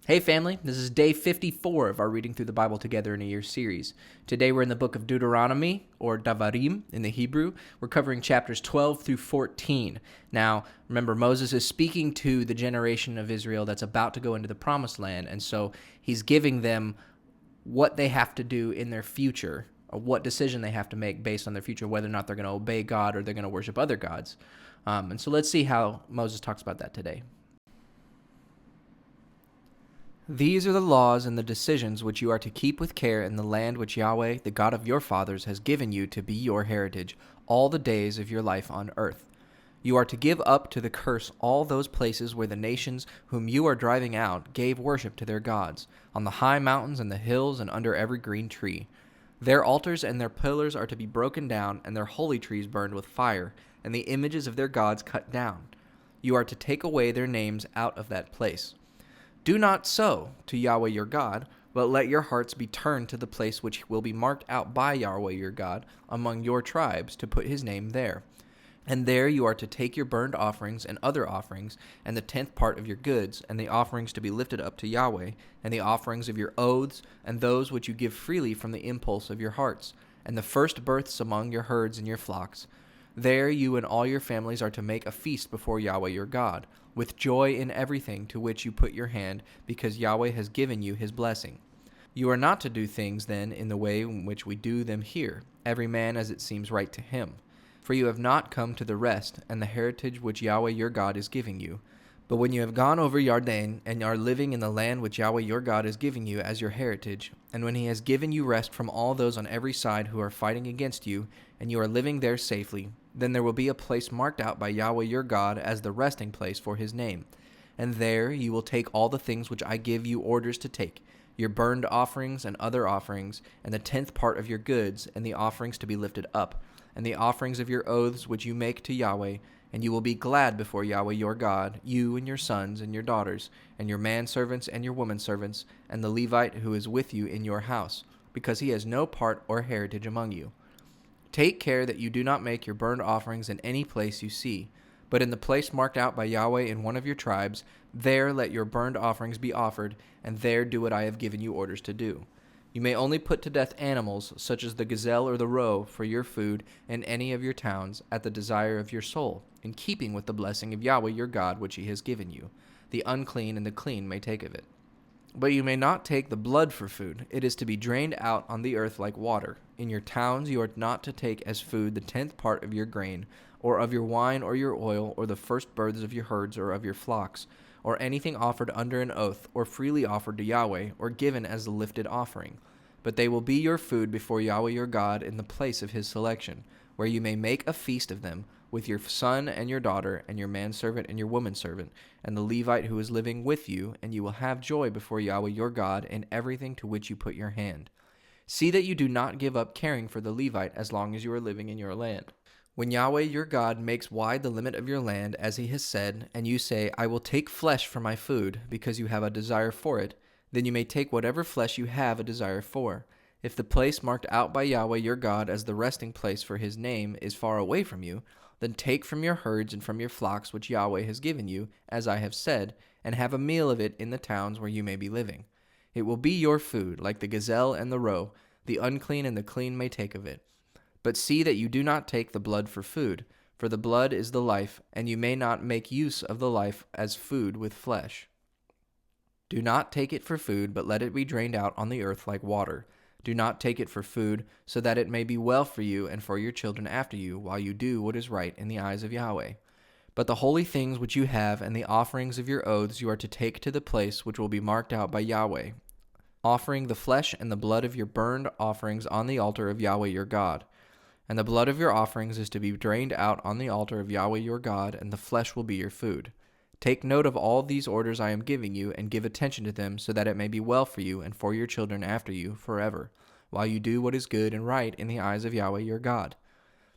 Hey family, this is day 54 of our Reading Through the Bible Together in a Year series. Today we're in the book of Deuteronomy, or Davarim in the Hebrew. We're covering chapters 12 through 14. Now, remember, Moses is speaking to the generation of Israel that's about to go into the Promised Land, and so he's giving them what they have to do in their future, or what decision they have to make based on their future, whether or not they're going to obey God or they're going to worship other gods. And so let's see how Moses talks about that today. These are the laws and the decisions which you are to keep with care in the land which Yahweh, the God of your fathers, has given you to be your heritage all the days of your life on earth. You are to give up to the curse all those places where the nations whom you are driving out gave worship to their gods, on the high mountains and the hills and under every green tree. Their altars and their pillars are to be broken down, and their holy trees burned with fire, and the images of their gods cut down. You are to take away their names out of that place. Do not so to Yahweh your God, but let your hearts be turned to the place which will be marked out by Yahweh your God among your tribes to put his name there. And there you are to take your burnt offerings and other offerings, and the 10th part of your goods, and the offerings to be lifted up to Yahweh, and the offerings of your oaths, and those which you give freely from the impulse of your hearts, and the first births among your herds and your flocks. There you and all your families are to make a feast before Yahweh your God, with joy in everything to which you put your hand, because Yahweh has given you his blessing. You are not to do things then in the way in which we do them here, every man as it seems right to him. For you have not come to the rest and the heritage which Yahweh your God is giving you. But when you have gone over Yarden and are living in the land which Yahweh your God is giving you as your heritage, and when he has given you rest from all those on every side who are fighting against you, and you are living there safely, then there will be a place marked out by Yahweh your God as the resting place for his name. And there you will take all the things which I give you orders to take, your burned offerings and other offerings, and the 10th part of your goods, and the offerings to be lifted up, and the offerings of your oaths which you make to Yahweh, and you will be glad before Yahweh your God, you and your sons and your daughters, and your manservants and your womanservants, and the Levite who is with you in your house, because he has no part or heritage among you. Take care that you do not make your burnt offerings in any place you see, but in the place marked out by Yahweh in one of your tribes, there let your burnt offerings be offered, and there do what I have given you orders to do. You may only put to death animals, such as the gazelle or the roe, for your food in any of your towns, at the desire of your soul, in keeping with the blessing of Yahweh your God which he has given you. The unclean and the clean may take of it. But you may not take the blood for food. It is to be drained out on the earth like water. In your towns you are not to take as food the 10th part of your grain, or of your wine or your oil, or the first births of your herds or of your flocks, or anything offered under an oath, or freely offered to Yahweh, or given as the lifted offering. But they will be your food before Yahweh your God in the place of his selection, where you may make a feast of them, with your son and your daughter, and your manservant and your womanservant, and the Levite who is living with you, and you will have joy before Yahweh your God in everything to which you put your hand. See that you do not give up caring for the Levite as long as you are living in your land. When Yahweh your God makes wide the limit of your land, as he has said, and you say, I will take flesh for my food, because you have a desire for it, then you may take whatever flesh you have a desire for. If the place marked out by Yahweh your God as the resting place for his name is far away from you, then take from your herds and from your flocks which Yahweh has given you, as I have said, and have a meal of it in the towns where you may be living. It will be your food, like the gazelle and the roe. The unclean and the clean may take of it. But see that you do not take the blood for food, for the blood is the life, and you may not make use of the life as food with flesh. Do not take it for food, but let it be drained out on the earth like water. Do not take it for food, so that it may be well for you and for your children after you, while you do what is right in the eyes of Yahweh. But the holy things which you have and the offerings of your oaths you are to take to the place which will be marked out by Yahweh, offering the flesh and the blood of your burned offerings on the altar of Yahweh your God. And the blood of your offerings is to be drained out on the altar of Yahweh your God, and the flesh will be your food. Take note of all these orders I am giving you, and give attention to them, so that it may be well for you and for your children after you forever, while you do what is good and right in the eyes of Yahweh your God.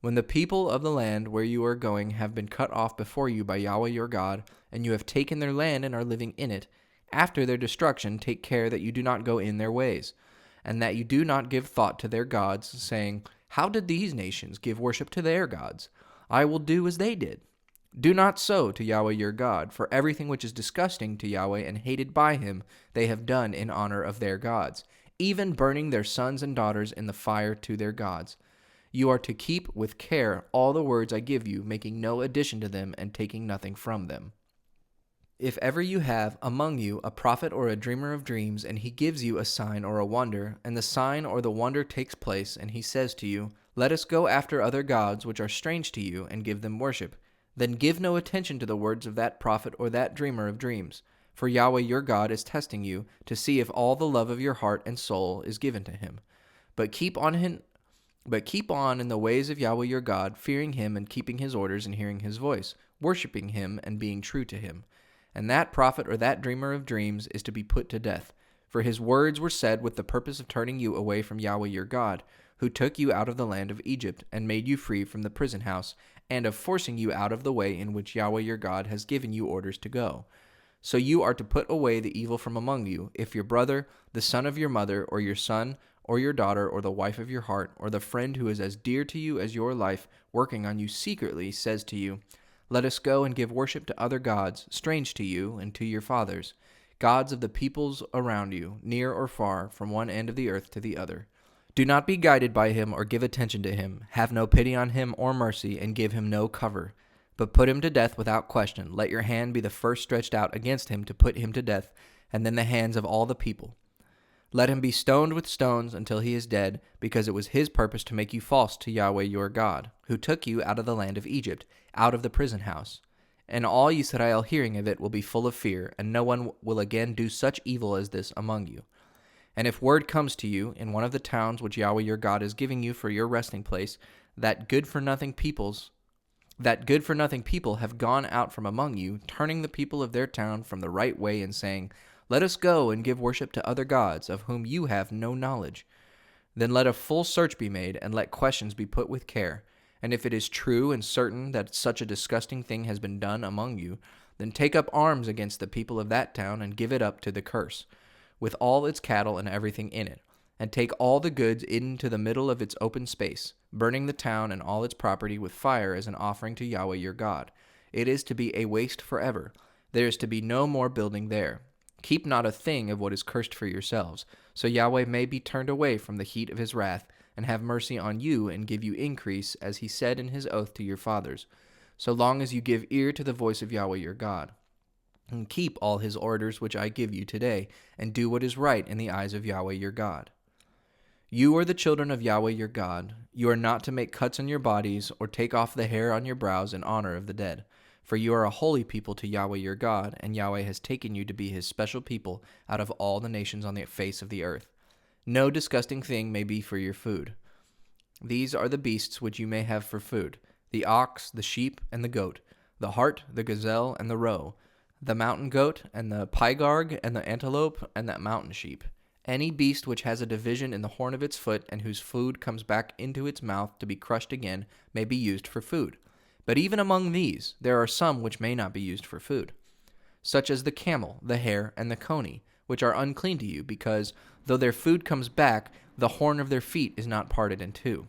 When the people of the land where you are going have been cut off before you by Yahweh your God, and you have taken their land and are living in it, after their destruction take care that you do not go in their ways, and that you do not give thought to their gods, saying, How did these nations give worship to their gods? I will do as they did. Do not so to Yahweh your God, for everything which is disgusting to Yahweh and hated by him they have done in honor of their gods, even burning their sons and daughters in the fire to their gods. You are to keep with care all the words I give you, making no addition to them and taking nothing from them. If ever you have among you a prophet or a dreamer of dreams, and he gives you a sign or a wonder, and the sign or the wonder takes place, and he says to you, Let us go after other gods which are strange to you, and give them worship, then give no attention to the words of that prophet or that dreamer of dreams. For Yahweh your God is testing you to see if all the love of your heart and soul is given to him. But keep on in the ways of Yahweh your God, fearing him and keeping his orders and hearing his voice, worshiping him and being true to him. And that prophet or that dreamer of dreams is to be put to death. For his words were said with the purpose of turning you away from Yahweh your God, who took you out of the land of Egypt and made you free from the prison house, and of forcing you out of the way in which Yahweh your God has given you orders to go. So you are to put away the evil from among you. If your brother, the son of your mother, or your son, or your daughter, or the wife of your heart, or the friend who is as dear to you as your life, working on you secretly, says to you, Let us go and give worship to other gods, strange to you and to your fathers, gods of the peoples around you, near or far, from one end of the earth to the other. Do not be guided by him or give attention to him. Have no pity on him or mercy, and give him no cover. But put him to death without question. Let your hand be the first stretched out against him to put him to death, and then the hands of all the people. Let him be stoned with stones until he is dead, because it was his purpose to make you false to Yahweh your God, who took you out of the land of Egypt, out of the prison house. And all Yisrael hearing of it will be full of fear, and no one will again do such evil as this among you. And if word comes to you in one of the towns which Yahweh your God is giving you for your resting place, that good-for-nothing people have gone out from among you, turning the people of their town from the right way and saying, Let us go and give worship to other gods, of whom you have no knowledge. Then let a full search be made, and let questions be put with care. And if it is true and certain that such a disgusting thing has been done among you, then take up arms against the people of that town and give it up to the curse, with all its cattle and everything in it, and take all the goods into the middle of its open space, burning the town and all its property with fire as an offering to Yahweh your God. It is to be a waste forever. There is to be no more building there. Keep not a thing of what is cursed for yourselves, so Yahweh may be turned away from the heat of his wrath, and have mercy on you and give you increase, as he said in his oath to your fathers, so long as you give ear to the voice of Yahweh your God. And keep all his orders which I give you today, and do what is right in the eyes of Yahweh your God. You are the children of Yahweh your God. You are not to make cuts on your bodies, or take off the hair on your brows in honor of the dead. For you are a holy people to Yahweh your God, and Yahweh has taken you to be his special people out of all the nations on the face of the earth. No disgusting thing may be for your food. These are the beasts which you may have for food, the ox, the sheep, and the goat, the hart, the gazelle, and the roe, the mountain goat, and the pygarg, and the antelope, and the mountain sheep. Any beast which has a division in the horn of its foot, and whose food comes back into its mouth to be crushed again, may be used for food. But even among these, there are some which may not be used for food, such as the camel, the hare, and the coney, which are unclean to you, because, though their food comes back, the horn of their feet is not parted in two.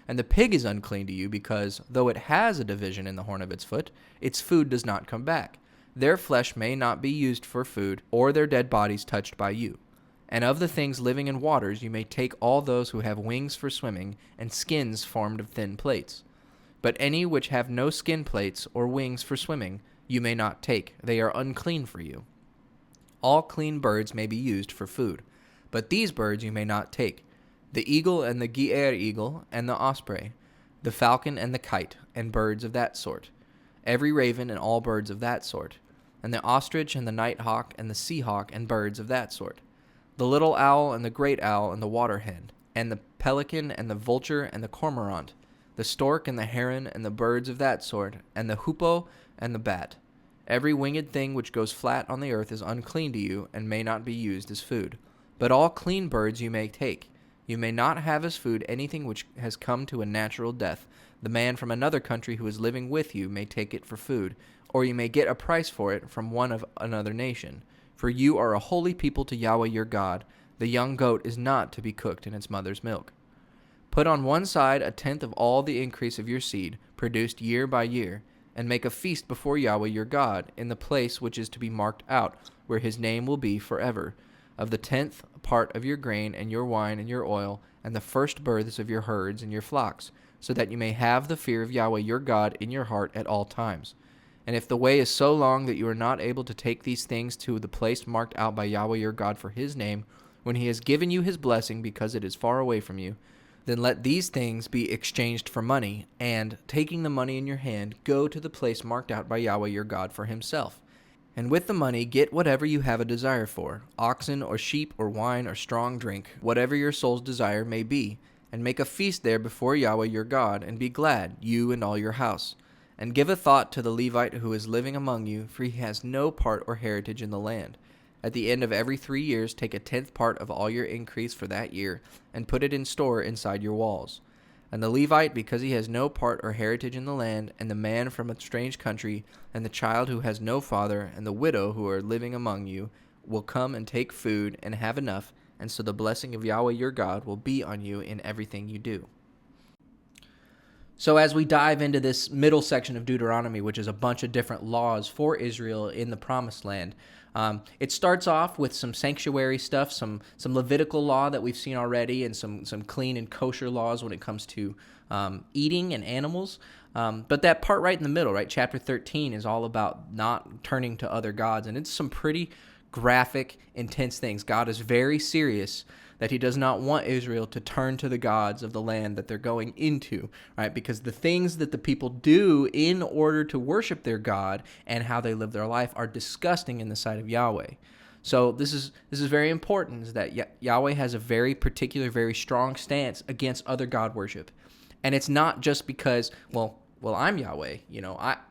And the pig is unclean to you, because, though it has a division in the horn of its foot, its food does not come back. Their flesh may not be used for food, or their dead bodies touched by you. And of the things living in waters you may take all those who have wings for swimming, and skins formed of thin plates. But any which have no skin plates or wings for swimming you may not take. They are unclean for you. All clean birds may be used for food, but these birds you may not take: the eagle and the gier eagle and the osprey, the falcon and the kite, and birds of that sort, every raven and all birds of that sort, and the ostrich and the nighthawk and the seahawk and birds of that sort, the little owl and the great owl and the water hen, and the pelican and the vulture and the cormorant, the stork and the heron and the birds of that sort, and the hoopoe and the bat. Every winged thing which goes flat on the earth is unclean to you, and may not be used as food. But all clean birds you may take. You may not have as food anything which has come to a natural death. The man from another country who is living with you may take it for food, or you may get a price for it from one of another nation. For you are a holy people to Yahweh your God. The young goat is not to be cooked in its mother's milk. Put on one side 1/10 of all the increase of your seed, produced year by year, and make a feast before Yahweh your God in the place which is to be marked out, where his name will be forever. Of the 10th part of your grain and your wine and your oil, and the first births of your herds and your flocks, so that you may have the fear of Yahweh your God in your heart at all times. And if the way is so long that you are not able to take these things to the place marked out by Yahweh your God for his name, when he has given you his blessing because it is far away from you, then let these things be exchanged for money, and, taking the money in your hand, go to the place marked out by Yahweh your God for himself. And with the money get whatever you have a desire for, oxen or sheep or wine or strong drink, whatever your soul's desire may be, and make a feast there before Yahweh your God, and be glad, you and all your house. And give a thought to the Levite who is living among you, for he has no part or heritage in the land. At the end of every 3 years, take a 10th part of all your increase for that year, and put it in store inside your walls. And the Levite, because he has no part or heritage in the land, and the man from a strange country, and the child who has no father, and the widow who are living among you, will come and take food and have enough, and so the blessing of Yahweh your God will be on you in everything you do. So as we dive into this middle section of Deuteronomy, which is a bunch of different laws for Israel in the Promised Land, it starts off with some sanctuary stuff, some Levitical law that we've seen already, and some clean and kosher laws when it comes to eating and animals. But that part right in the middle, right, chapter 13, is all about not turning to other gods, and it's some pretty graphic, intense things. God is very serious that he does not want Israel to turn to the gods of the land that they're going into, right? Because the things that the people do in order to worship their God and how they live their life are disgusting in the sight of Yahweh. So this is very important, is that Yahweh has a very particular, very strong stance against other God worship. And it's not just because, well, I'm Yahweh,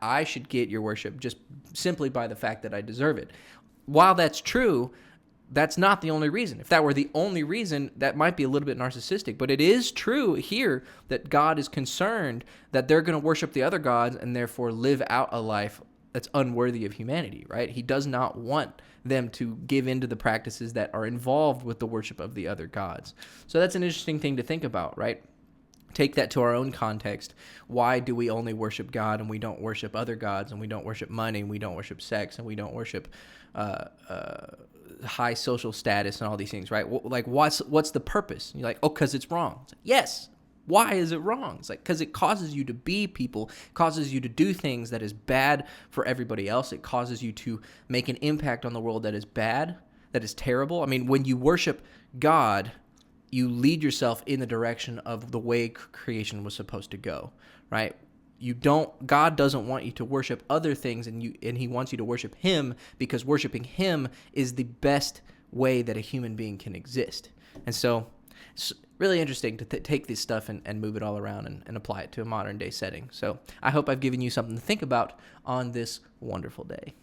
I should get your worship just simply by the fact that I deserve it. While that's true, that's not the only reason. If that were the only reason, that might be a little bit narcissistic. But it is true here that God is concerned that they're going to worship the other gods and therefore live out a life that's unworthy of humanity, right? He does not want them to give into the practices that are involved with the worship of the other gods. So that's an interesting thing to think about, right? Take that to our own context. Why do we only worship God and we don't worship other gods, and we don't worship money, and we don't worship sex, and we don't worship high social status and all these things, right? Like, what's the purpose? You're like, oh, because it's wrong. It's like, yes. Why is it wrong? It's like, because it causes you to be people, causes you to do things that is bad for everybody else. It causes you to make an impact on the world that is bad, that is terrible. I mean, when you worship God, you lead yourself in the direction of the way creation was supposed to go, right? God doesn't want you to worship other things, and he wants you to worship him, because worshiping him is the best way that a human being can exist. And so it's really interesting to take this stuff and move it all around and apply it to a modern day setting. So I hope I've given you something to think about on this wonderful day.